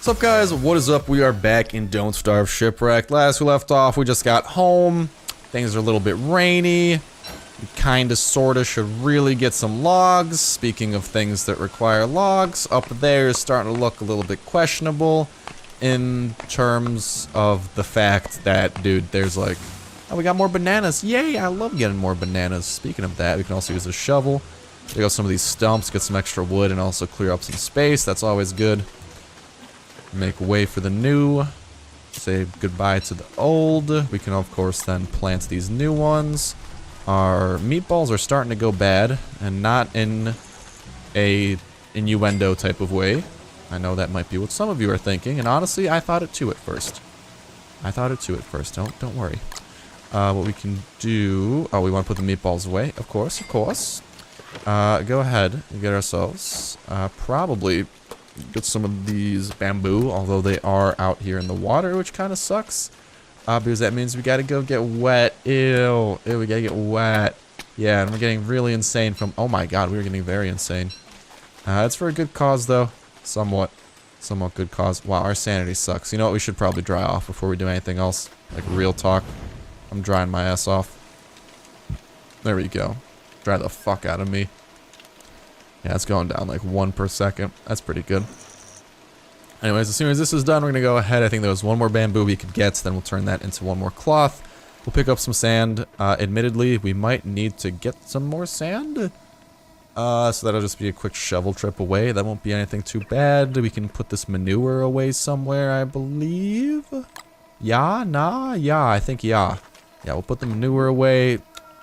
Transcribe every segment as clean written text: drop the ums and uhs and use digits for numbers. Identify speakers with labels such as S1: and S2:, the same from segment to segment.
S1: What's up, guys? What is up? We are back in Don't Starve Shipwrecked. Last we left off, we just got home. Things are a little bit rainy. We kinda sorta should really get some logs. Speaking of things that require logs, up there is starting to look a little bit questionable in terms of the fact that, dude, there's like, oh, we got more bananas. Yay, I love getting more bananas. Speaking of that, we can also use a shovel. Take out some of these stumps, get some extra wood, and also clear up some space. That's always good. Make way for the new. Say goodbye to the old. We can, of course, then plant these new ones. Our meatballs are starting to go bad, and not in a innuendo type of way. I know that might be what some of you are thinking, and honestly, I thought it too at first. Don't worry. What we can do... Oh, we want to put the meatballs away. Of course. Go ahead and get ourselves... probably... get some of these bamboo, although they are out here in the water, which kind of sucks. Because that means we gotta go get wet. Ew, we gotta get wet. Yeah, and we're getting really insane from... Oh my god, we were getting very insane. It's for a good cause, though. Somewhat good cause. Wow, our sanity sucks. You know what? We should probably dry off before we do anything else. Like, real talk. I'm drying my ass off. There we go. Dry the fuck out of me. Yeah, it's going down like 1 per second. That's pretty good. Anyways, as soon as this is done, we're going to go ahead. I think there was one more bamboo we could get, so then we'll turn that into one more cloth. We'll pick up some sand. Admittedly, we might need to get some more sand. So that'll just be a quick shovel trip away. That won't be anything too bad. We can put this manure away somewhere, I believe. Yeah, nah, yeah, I think yeah. Yeah, we'll put the manure away.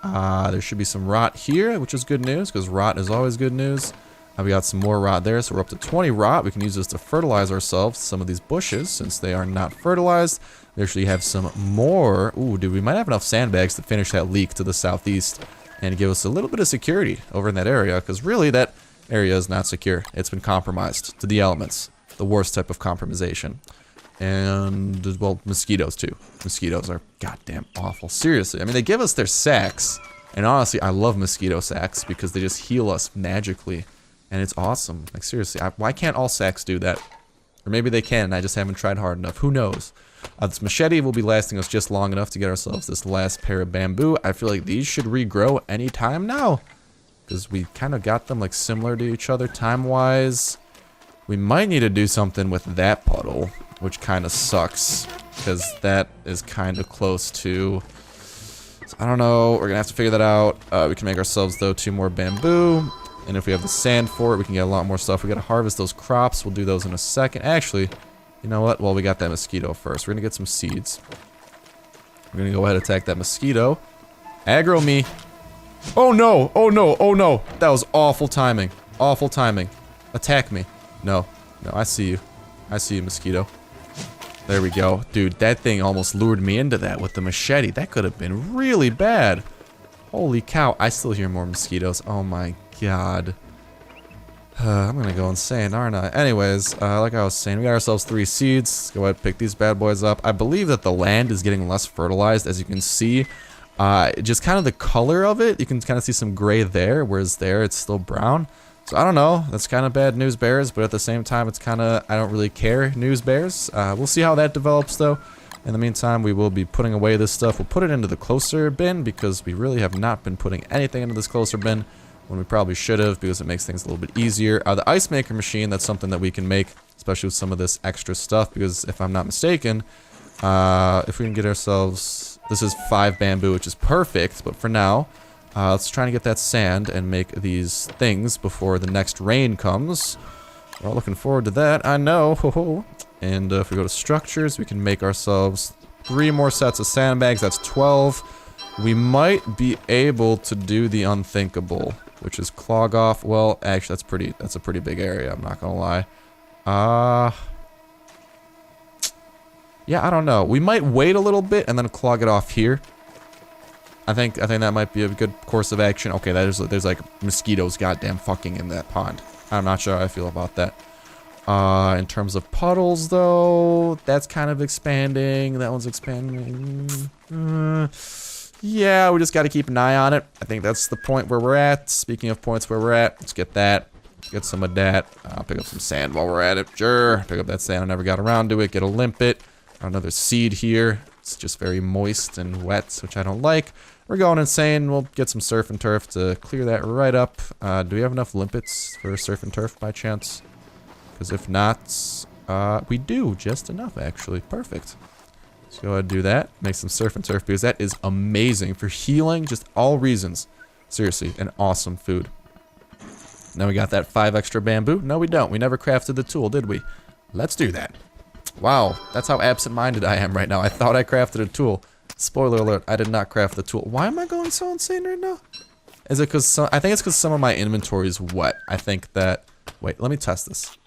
S1: There should be some rot here, which is good news, because rot is always good news. We got some more rot there, so we're up to 20 rot. We can use this to fertilize ourselves, some of these bushes, since they are not fertilized. We actually have some more. Ooh, dude, we might have enough sandbags to finish that leak to the southeast and give us a little bit of security over in that area, because really that area is not secure. It's been compromised to the elements, the worst type of compromisation. And, well, mosquitoes too. Mosquitoes are goddamn awful. Seriously, I mean, they give us their sacks. And honestly, I love mosquito sacks because they just heal us magically. And it's awesome. Like, seriously, why can't all sacks do that? Or maybe they can, and I just haven't tried hard enough. Who knows? This machete will be lasting us just long enough to get ourselves this last pair of bamboo. I feel like these should regrow anytime now. Because we kind of got them, like, similar to each other time-wise. We might need to do something with that puddle, which kind of sucks, because that is kind of close to... So I don't know, we're gonna have to figure that out. We can make ourselves, though, 2 more bamboo, and if we have the sand for it, we can get a lot more stuff. We gotta harvest those crops, we'll do those in a second. Actually, you know what? Well, we got that mosquito first. We're gonna get some seeds. We're gonna go ahead and attack that mosquito. Aggro me. Oh no! Oh no! Oh no! That was awful timing. Awful timing. Attack me. No. No, I see you. I see you, mosquito. There we go. Dude, that thing almost lured me into that with the machete. That could have been really bad. Holy cow. I still hear more mosquitoes. Oh my god. I'm gonna go insane, aren't I? Anyways, like I was saying, we got ourselves 3 seeds. Let's go ahead and pick these bad boys up. I believe that the land is getting less fertilized, as you can see. Just kind of the color of it. You can kind of see some gray there, whereas there it's still brown. So I don't know, that's kind of bad news bears, but at the same time it's kind of, I don't really care news bears. We'll see how that develops though. In the meantime, we will be putting away this stuff. We'll put it into the closer bin because we really have not been putting anything into this closer bin when we probably should have, because it makes things a little bit easier. The ice maker machine, that's something that we can make, especially with some of this extra stuff, because if I'm not mistaken, if we can get ourselves, this is 5 bamboo, which is perfect, but for now, let's try to get that sand and make these things before the next rain comes. We're all looking forward to that, I know. And if we go to structures, we can make ourselves 3 more sets of sandbags. That's 12. We might be able to do the unthinkable, which is clog off. Well, actually, that's a pretty big area, I'm not gonna lie. Yeah, I don't know. We might wait a little bit and then clog it off here. I think that might be a good course of action. Okay, there's like mosquitoes goddamn fucking in that pond. I'm not sure how I feel about that. In terms of puddles though, that's kind of expanding. That one's expanding. Yeah, we just got to keep an eye on it. I think that's the point where we're at. Speaking of points where we're at, let's get that. Get some of that. I'll pick up some sand while we're at it. Sure. Pick up that sand. I never got around to it. Get a limpet. Another seed here. It's just very moist and wet, which I don't like. We're going insane. We'll get some surf and turf to clear that right up. Do we have enough limpets for surf and turf by chance? Because if not, we do. Just enough, actually. Perfect. Let's go ahead and do that. Make some surf and turf because that is amazing for healing. Just all reasons. Seriously, an awesome food. Now we got that 5 extra bamboo. No, we don't. We never crafted the tool, did we? Let's do that. Wow, that's how absent-minded I am right now. I thought I crafted a tool. Spoiler alert, I did not craft the tool. Why am I going so insane right now? Is it because I think it's because some of my inventory is wet. I think that... Wait, let me test this.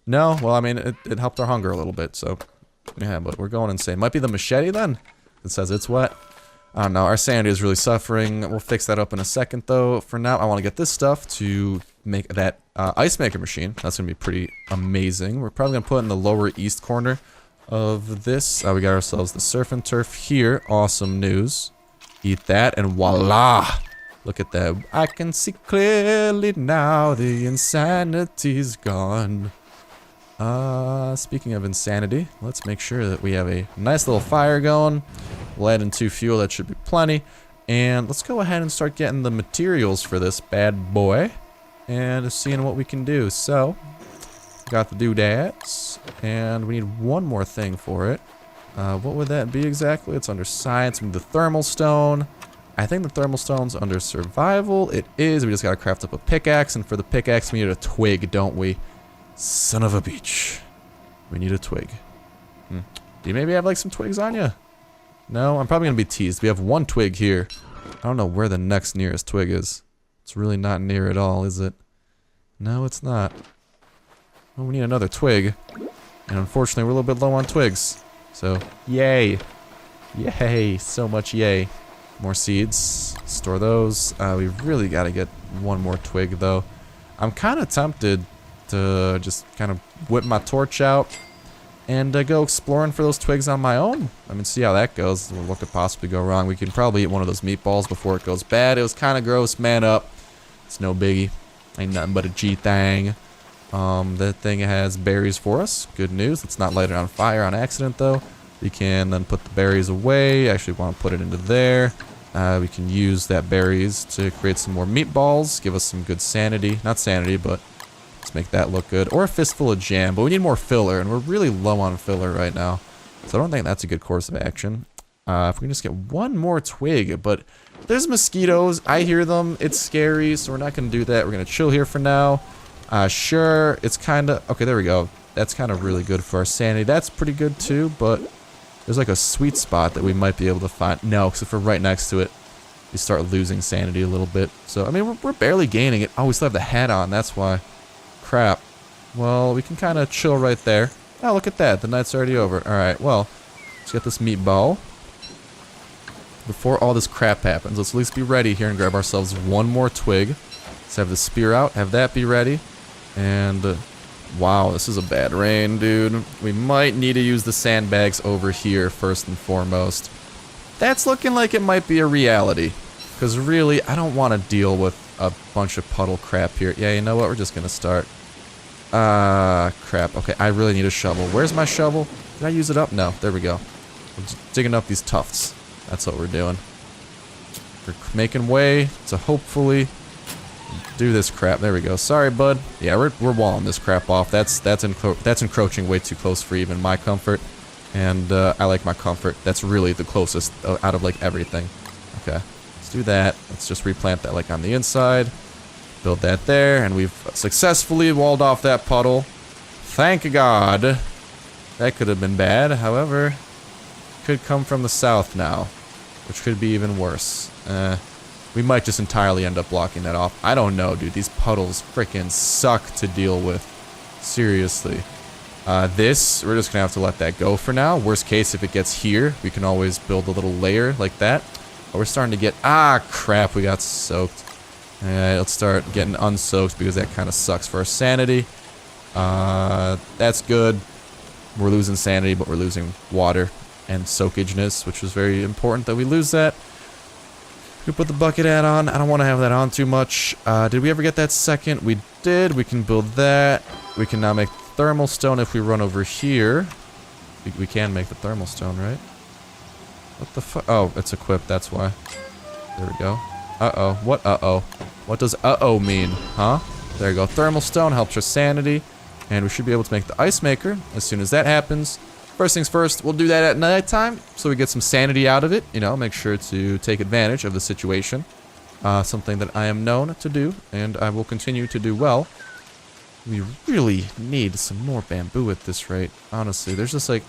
S1: No? Well, I mean, it helped our hunger a little bit, so... Yeah, but we're going insane. Might be the machete, then? It says it's wet. I don't know, our sanity is really suffering. We'll fix that up in a second, though. For now, I want to get this stuff to make that ice maker machine. That's going to be pretty amazing. We're probably going to put it in the lower east corner of this. We got ourselves the surf and turf here. Awesome news. Eat that, and voila! Look at that. I can see clearly now the insanity's gone. Speaking of insanity, let's make sure that we have a nice little fire going. We'll add in 2 fuel, that should be plenty. And let's go ahead and start getting the materials for this bad boy. And seeing what we can do. So, got the doodads. And we need one more thing for it. What would that be exactly? It's under science. We need the thermal stone. I think the thermal stone's under survival. It is. We just gotta craft up a pickaxe. And for the pickaxe, we need a twig, don't we? Son of a beach. We need a twig. Do you maybe have like some twigs on you? No, I'm probably gonna be teased. We have 1 twig here. I don't know where the next nearest twig is. It's really not near at all, is it? No, it's not. Well, we need another twig. And unfortunately, we're a little bit low on twigs. So, yay. Yay. So much yay. More seeds. Store those. We really gotta get 1 more twig, though. I'm kind of tempted to just kind of whip my torch out and go exploring for those twigs on my own. I mean, see how that goes. What could possibly go wrong? We can probably eat one of those meatballs before it goes bad. It was kind of gross. Man up. It's no biggie. Ain't nothing but a G-thang. That thing has berries for us. Good news. Let's not light it on fire on accident, though. We can then put the berries away. Actually want to put it into there. We can use that berries to create some more meatballs. Give us some good sanity. Not sanity, but... let's make that look good. Or a fistful of jam, but we need more filler, and we're really low on filler right now. So I don't think that's a good course of action. If we can just get 1 more twig, but there's mosquitoes. I hear them. It's scary, so we're not going to do that. We're going to chill here for now. Sure, it's kind of... okay, there we go. That's kind of really good for our sanity. That's pretty good too, but there's like a sweet spot that we might be able to find. No, because if we're right next to it, we start losing sanity a little bit. So, I mean, we're barely gaining it. Oh, we still have the hat on. That's why. Crap. Well, we can kind of chill right there. Oh, look at that. The night's already over. Alright, well, let's get this meatball. Before all this crap happens, let's at least be ready here and grab ourselves 1 more twig. Let's have the spear out. Have that be ready. And, wow, this is a bad rain, dude. We might need to use the sandbags over here first and foremost. That's looking like it might be a reality. Because really, I don't want to deal with a bunch of puddle crap here. Yeah, you know what? We're just going to start. Crap. Okay, I really need a shovel. Where's my shovel? Did I use it up? No, there we go. We're just digging up these tufts. That's what we're doing. We're making way to hopefully do this crap. There we go. Sorry, bud. Yeah, we're walling this crap off. That's encroaching way too close for even my comfort. And I like my comfort. That's really the closest out of like everything. Okay. Do that. Let's just replant that like on the inside. Build that there, and we've successfully walled off that puddle. Thank God. That could have been bad. However, could come from the south now, which could be even worse. We might just entirely end up blocking that off. I don't know, dude. These puddles freaking suck to deal with. Seriously. This, we're just gonna have to let that go for now. Worst case, if it gets here, we can always build a little layer like that. But we're starting to get... ah, crap, we got soaked. Alright, let's start getting unsoaked because that kind of sucks for our sanity. That's good. We're losing sanity, but we're losing water and soakageness, which was very important that we lose that. We put the bucket hat on. I don't want to have that on too much. Did we ever get that second? We did. We can build that. We can now make thermal stone if we run over here. We can make the thermal stone, right? What the fuck? Oh, it's equipped. That's why. There we go. Uh-oh. What uh-oh? What does uh-oh mean? Huh? There you go. Thermal stone helps our sanity. And we should be able to make the ice maker as soon as that happens. First things first, we'll do that at nighttime so we get some sanity out of it. You know, make sure to take advantage of the situation. Something that I am known to do, and I will continue to do well. We really need some more bamboo at this rate. Honestly, there's just like...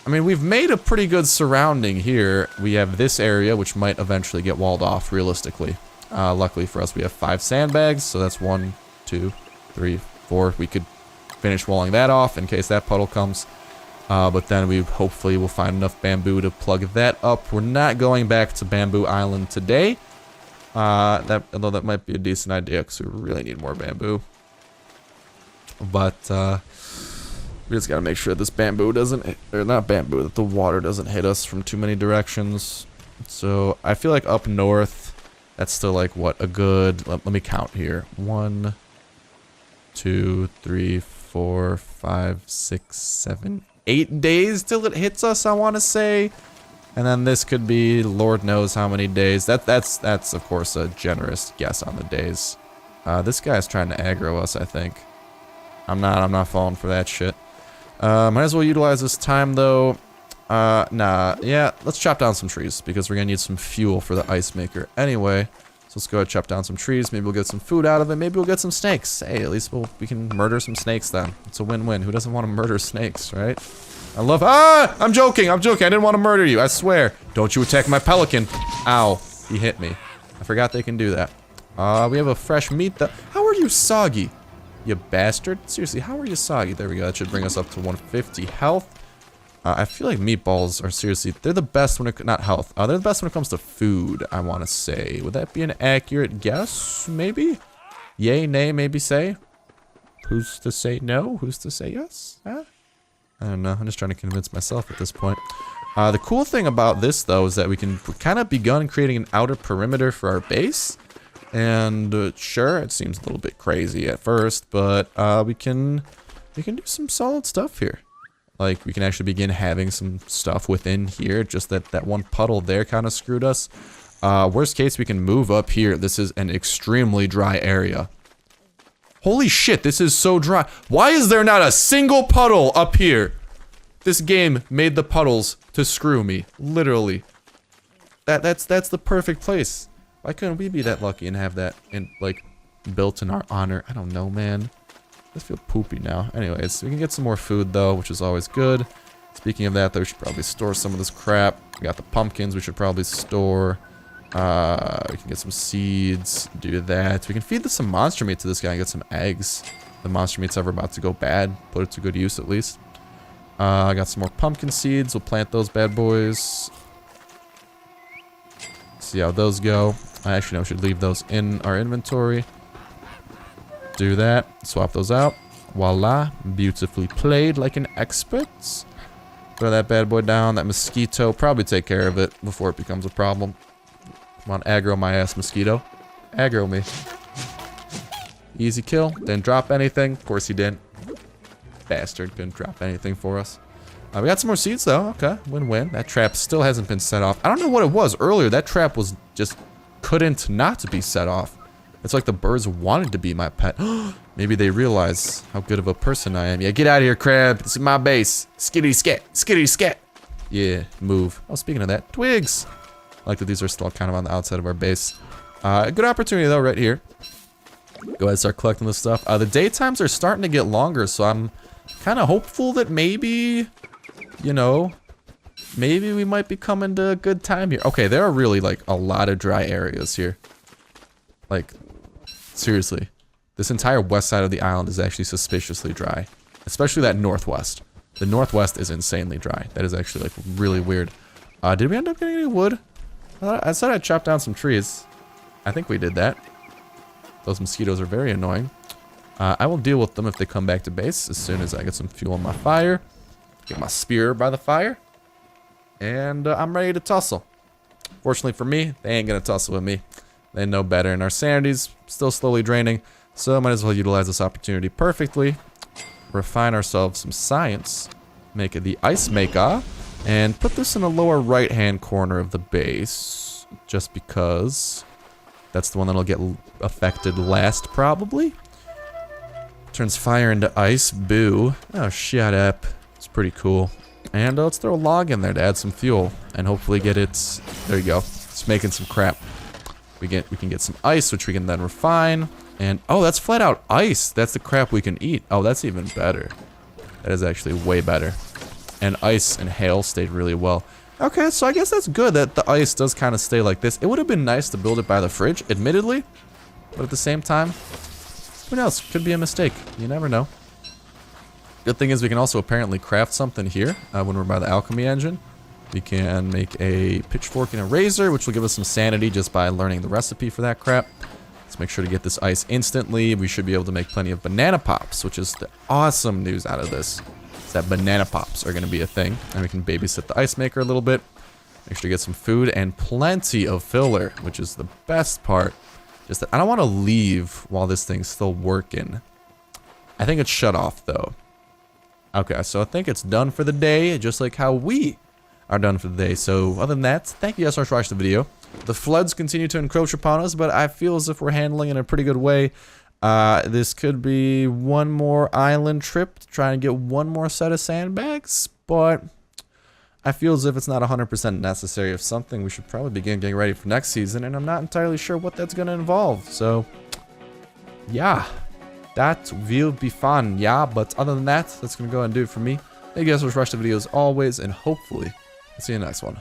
S1: I mean, we've made a pretty good surrounding here. We have this area, which might eventually get walled off, realistically. Luckily for us, we have 5 sandbags, so that's 1, 2, 3, 4. We could finish walling that off in case that puddle comes. But then we hopefully will find enough bamboo to plug that up. We're not going back to Bamboo Island today. Although that might be a decent idea, because we really need more bamboo. But, we just gotta make sure this bamboo doesn't, or not bamboo, that the water doesn't hit us from too many directions. So, I feel like up north, that's still like, what, a good, let me count here. 1, 2, 3, 4, 5, 6, 7, 8 days till it hits us, I want to say. And then this could be Lord knows how many days. That's of course a generous guess on the days. This guy's trying to aggro us, I think. I'm not falling for that shit. Might as well utilize this time though. Nah, yeah, let's chop down some trees because we're gonna need some fuel for the ice maker anyway. So let's go ahead and chop down some trees. Maybe we'll get some food out of it. Maybe we'll get some snakes. Hey, at least we can murder some snakes then. It's a win-win. Who doesn't want to murder snakes, right? I love... Ah! I'm joking. I'm joking. I didn't want to murder you. I swear. Don't you attack my pelican. Ow. He hit me. I forgot they can do that. We have a fresh meat though. How are you soggy? You bastard. Seriously, how are you soggy? There we go. That should bring us up to 150 health. I feel like meatballs are seriously, they're the best when it, not health, they're the best when it comes to food, I want to say. Would that be an accurate guess? Maybe? Yay, nay, maybe say? Who's to say no? Who's to say yes? Huh? I don't know. I'm just trying to convince myself at this point. The cool thing about this, though, is that we can kind of begun creating an outer perimeter for our base. And sure, it seems a little bit crazy at first, but we can do some solid stuff here. Like, we can actually begin having some stuff within here. Just that one puddle there kind of screwed us. Worst case, we can move up here. This is an extremely dry area. Holy shit, this is so dry. Why is there not a single puddle up here? This game made the puddles to screw me. Literally. That's the perfect place. Why couldn't we be that lucky and have that like built in our honor? I don't know, man. I feel poopy now. Anyways, we can get some more food though, which is always good. Speaking of that, though, we should probably store some of this crap. We got the pumpkins we should probably store. We can get some seeds, do that. We can feed some monster meat to this guy and get some eggs. If the monster meat's ever about to go bad, put it to good use at least. I got some more pumpkin seeds. We'll plant those bad boys. See how those go. I actually know we should leave those in our inventory. Do that. Swap those out. Voila. Beautifully played like an expert. Throw that bad boy down. That mosquito. Probably take care of it before it becomes a problem. Come on, aggro my ass, mosquito. Aggro me. Easy kill. Didn't drop anything. Of course he didn't. Bastard. Couldn't drop anything for us. We got some more seeds though. Okay. Win-win. That trap still hasn't been set off. I don't know what it was earlier. That trap was just couldn't not be set off. It's like the birds wanted to be my pet. Maybe they realize how good of a person I am. Yeah, get out of here, crab. This is my base. Skittity scat. Skittity scat. Yeah, move. Oh, speaking of that, twigs. I like that these are still kind of on the outside of our base. Good opportunity though, right here. Go ahead and start collecting this stuff. The daytimes are starting to get longer, so I'm kind of hopeful that maybe, you know, maybe we might be coming to a good time here. Okay, there are really like a lot of dry areas here. Like, seriously, this entire west side of the island is actually suspiciously dry. Especially that northwest. The northwest is insanely dry. That is actually like really weird. Did we end up getting any wood? I said I'd chop down some trees. I think we did that. Those mosquitoes are very annoying. I will deal with them if they come back to base as soon as I get some fuel on my fire. Get my spear by the fire. And I'm ready to tussle. Fortunately for me, they ain't gonna tussle with me. They know better, and our sanity's still slowly draining, so I might as well utilize this opportunity perfectly. Refine ourselves some science. Make it the ice maker. And put this in the lower right-hand corner of the base. Just because that's the one that'll get affected last, probably. Turns fire into ice. Boo. Oh, shut up. It's pretty cool. And let's throw a log in there to add some fuel. And hopefully get it... There you go. It's making some crap. We can get some ice, which we can then refine. And, oh, that's flat out ice. That's the crap we can eat. Oh, that's even better. That is actually way better. And ice and hail stayed really well. Okay, so I guess that's good that the ice does kind of stay like this. It would have been nice to build it by the fridge, admittedly. But at the same time, who knows? Could be a mistake. You never know. Good thing is we can also apparently craft something here when we're by the alchemy engine. We can make a pitchfork and a razor, which will give us some sanity just by learning the recipe for that crap. Let's make sure to get this ice instantly. We should be able to make plenty of banana pops, which is the awesome news out of this. Is that banana pops are going to be a thing. And we can babysit the ice maker a little bit. Make sure to get some food and plenty of filler, which is the best part. Just that I don't want to leave while this thing's still working. I think it's shut off, though. Okay, so I think it's done for the day, just like how we are done for the day. So other than that, thank you guys so much for watching the video. The floods continue to encroach upon us, but I feel as if we're handling it in a pretty good way. This could be one more island trip to try and get one more set of sandbags, but I feel as if it's not 100% necessary. If something, we should probably begin getting ready for next season, and I'm not entirely sure what that's going to involve. So, yeah, that will be fun, yeah, but other than that, that's going to go and do it for me. Thank you guys so much for watching the video as always, and hopefully, I'll see you in the next one.